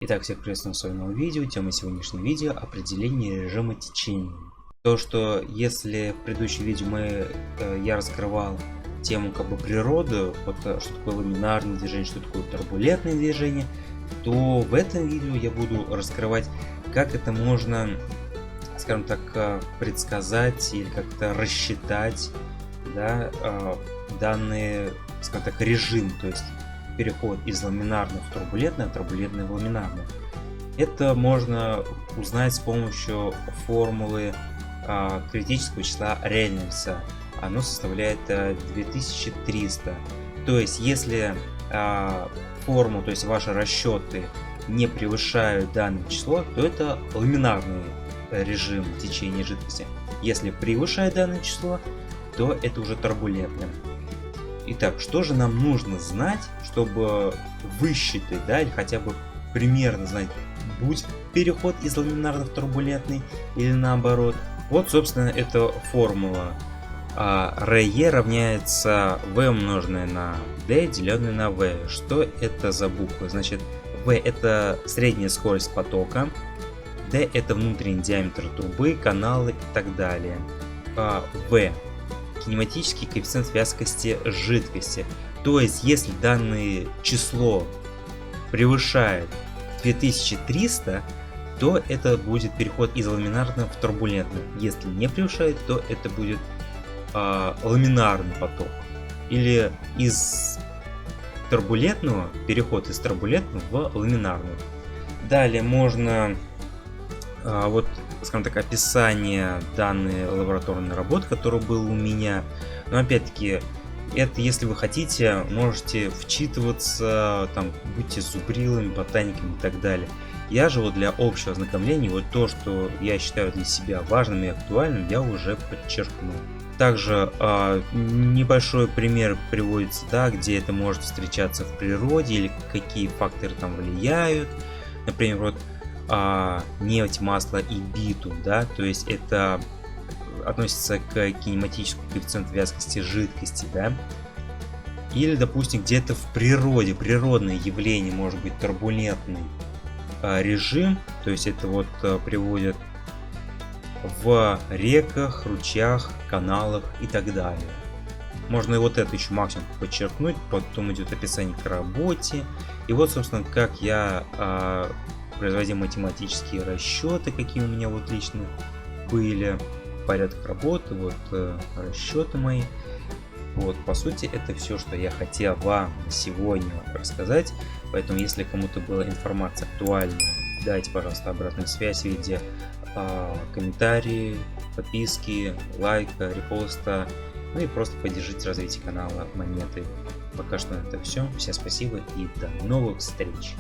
Итак, всех приветствую на своем новом видео. Тема сегодняшнего видео — определение режима течения. То, что если в предыдущем видео я раскрывал тему природы, что такое ламинарное движение, что такое турбулентное движение, то в этом видео я буду раскрывать, как это можно, скажем так, предсказать или как-то рассчитать, да, данный, скажем так, режим, то есть переход из ламинарного в турбулентное, а турбулентное в ламинарное. Это можно узнать с помощью формулы критического числа Рейнольдса. Оно составляет 2300. То есть, если формула, то есть ваши расчеты не превышают данное число, то это ламинарный режим течения жидкости. Если превышает данное число, то это уже турбулентное. Итак, что же нам нужно знать, чтобы высчитать, да, или хотя бы примерно знать, будет переход из ламинарного в турбулентный или наоборот. Вот, собственно, эта формула. РЕ равняется V умноженное на D, деленное на V. Что это за буквы? Значит, V это средняя скорость потока, D это внутренний диаметр трубы, каналы и так далее. V кинематический коэффициент вязкости жидкости. То есть, если данное число превышает 2300, то это будет переход из ламинарного в турбулентный. Если не превышает, то это будет ламинарный поток. Или из турбулентного, переход из турбулентного в ламинарный. Далее можно скажем так, описание данной лабораторной работы, которая была у меня. Но опять-таки, это если вы хотите, можете вчитываться, там, будьте зубрилами, ботаниками и так далее. Я же вот для общего ознакомления, вот то, что я считаю для себя важным и актуальным, я уже подчеркнул. Также небольшой пример приводится, да, где это может встречаться в природе или какие факторы там влияют. Например, вот нефть, масло и битум, да, то есть это относится к кинематическому коэффициенту вязкости жидкости, да, или, допустим, где-то в природе, природное явление, может быть турбулентный режим, то есть это вот приводит в реках, ручьях, каналах и так далее. Можно и вот это еще максимум подчеркнуть, потом идет описание к работе, и вот, собственно, как я производил математические расчеты, какие у меня вот лично были, порядок работы, вот расчеты мои. Вот, по сути, это все, что я хотел вам сегодня рассказать. Поэтому, если кому-то была информация актуальна, дайте, пожалуйста, обратную связь в виде комментарии, подписки, лайка, репоста. Ну и просто поддержите развитие канала монеты. Пока что это все. Всем спасибо и до новых встреч.